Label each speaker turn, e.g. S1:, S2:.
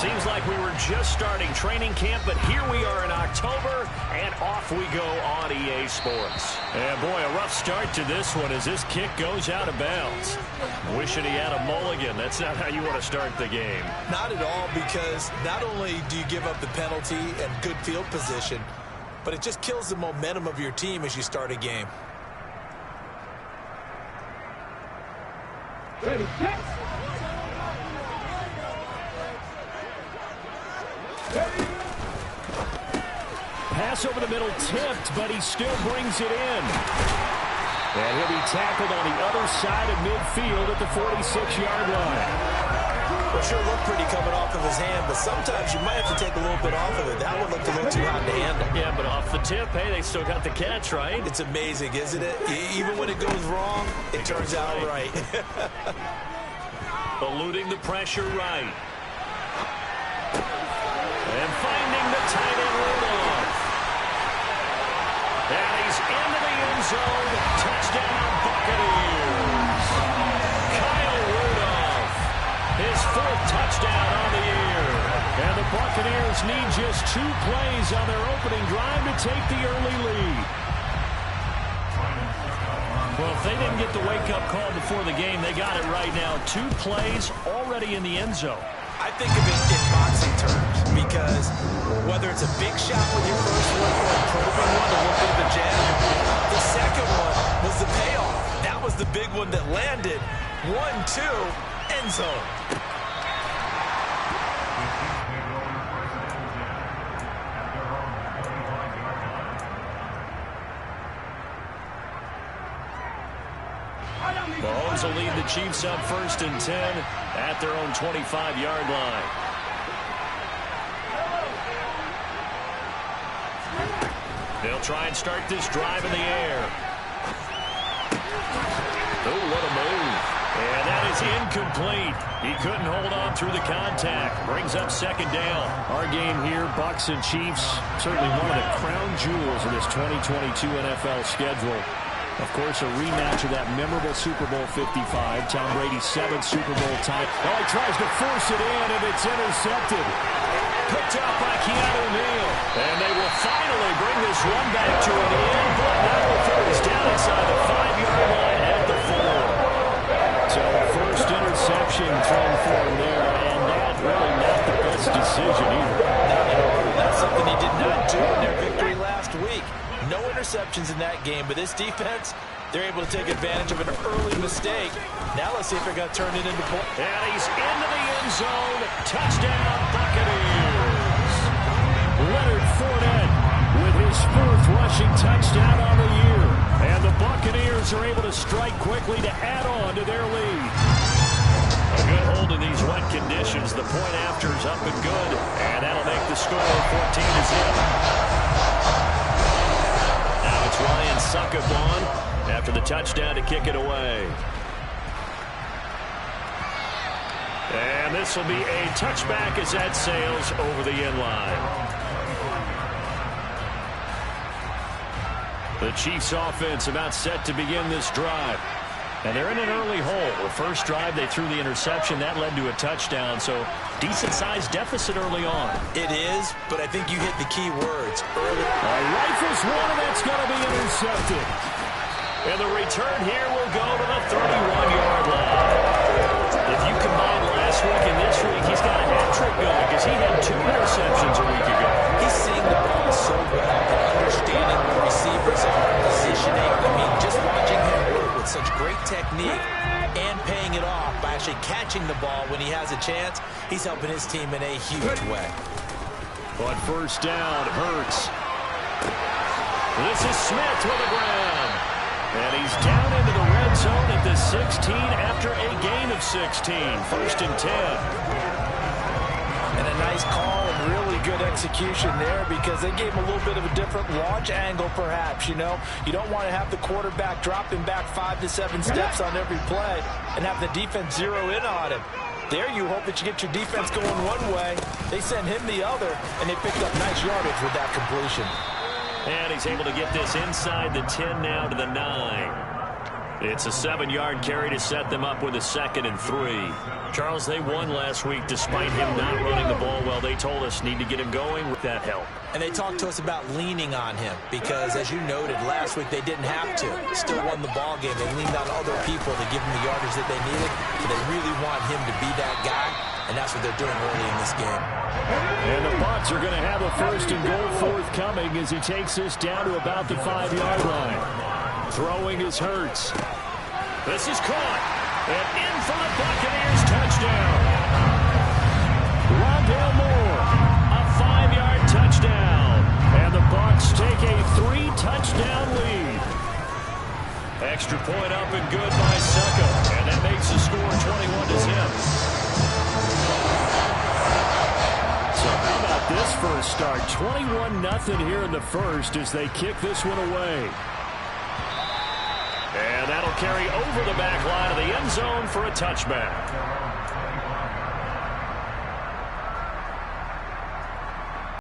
S1: Seems like we were just starting training camp, but here we are in October, and off we go on EA Sports. And boy, a rough start to this one as this kick goes out of bounds. Wishing he had a mulligan. That's not how you want to start the game.
S2: Not at all, because not only do you give up the penalty and good field position, but it just kills the momentum of your team as you start a game.
S3: Ready, set.
S1: Pass over the middle tipped, but he still brings it in. And he'll be tackled on the other side of midfield at the 46-yard line.
S2: Well, sure looked pretty coming off of his hand, but sometimes you might have to take a little bit off of it. That one looked a little too hot to handle.
S1: Yeah, but off the tip, hey, they still got the catch, right?
S2: It's amazing, isn't it? Even when it goes wrong, it turns out right.
S1: Eluding the pressure right. And finding the tight end Rudolph. And he's into the end zone. Touchdown, Buccaneers. Kyle Rudolph, his 4th touchdown on the year. And the Buccaneers need just 2 plays on their opening drive to take the early lead. Well, if they didn't get the wake-up call before the game, they got it right now. 2 plays already in the end zone.
S2: I think of it in boxing terms, because whether it's a big shot with your first one or a probing one, a little bit of a jab, the second one was the payoff. That was the big one that landed. 1-2, end zone.
S1: Mahomes will lead the Chiefs up 1st and 10 at their own 25-yard line. They'll try and start this drive in the air. Oh, what a move. And that is incomplete. He couldn't hold on through the contact. Brings up 2nd down. Our game here, Bucks and Chiefs, certainly one of the crown jewels of this 2022 NFL schedule. Of course, a rematch of that memorable Super Bowl 55, Tom Brady's 7th Super Bowl tie. Oh, he tries to force it in, and it's intercepted. Picked up by Keanu Neal. And they will finally bring this one back to an end, but now the 3rd is down inside the 5-yard line at the 4. So, first interception thrown for him there, and that really not the best decision either.
S2: Not at all. That's something he did not do in their victory last week. No interceptions in that game, but this defense, they're able to take advantage of an early mistake. Now let's see if they're going to turn it into points.
S1: And he's into the end zone. Touchdown, Buccaneers. Leonard Fournette with his 4th rushing touchdown on the year. And the Buccaneers are able to strike quickly to add on to their lead. A good hold in these wet conditions. The point after is up and good. And that'll make the score 14-0. Ryan Suckathon after the touchdown to kick it away. And this will be a touchback as that sails over the end line. The Chiefs offense about set to begin this drive. And they're in an early hole. The first drive, they threw the interception. That led to a touchdown. So, decent-sized deficit early on.
S2: It is, but I think you hit the key words. Early.
S1: Rifles one, and that's going to be intercepted. And the return here will go to the 31-yard line. If you combine last week and this week, he's got a hat-trick going because he had 2 interceptions a week ago.
S2: He's seeing the ball so well and understanding where receivers are, positioning. I mean, just watching him work with such great technique and paying it off by actually catching the ball when he has a chance, he's helping his team in a huge way.
S1: But first down, Hurts. This is Smith with the ground. And he's down into the red zone at the 16 after a gain of 16. 1st and 10.
S2: And a nice call and really good execution there, because they gave him a little bit of a different launch angle perhaps, you know. You don't want to have the quarterback dropping back 5 to 7 steps on every play and have the defense zero in on him. There you hope that you get your defense going one way. They send him the other, and they picked up nice yardage with that completion.
S1: And he's able to get this inside the 10 now to the 9. It's a 7-yard carry to set them up with a 2nd and 3. Charles, they won last week despite him not running the ball well. They told us need to get him going with that help.
S2: And they talked to us about leaning on him because, as you noted, last week they didn't have to. Still won the ball game. They leaned on other people to give him the yardage that they needed. So they really want him to be that guy, and that's what they're doing early in this game.
S1: And the Bucks are going to have a 1st and goal forthcoming as he takes this down to about the 5-yard line. Throwing is Hurts. This is caught. And in for the Buccaneers touchdown. Rondale Moore, a 5-yard touchdown. And the Bucks take a 3-touchdown lead. Extra point up and good by Succo. And that makes the score 21-0. So how about this for a start? 21-0 here in the first as they kick this one away. And that'll carry over the back line of the end zone for a touchback.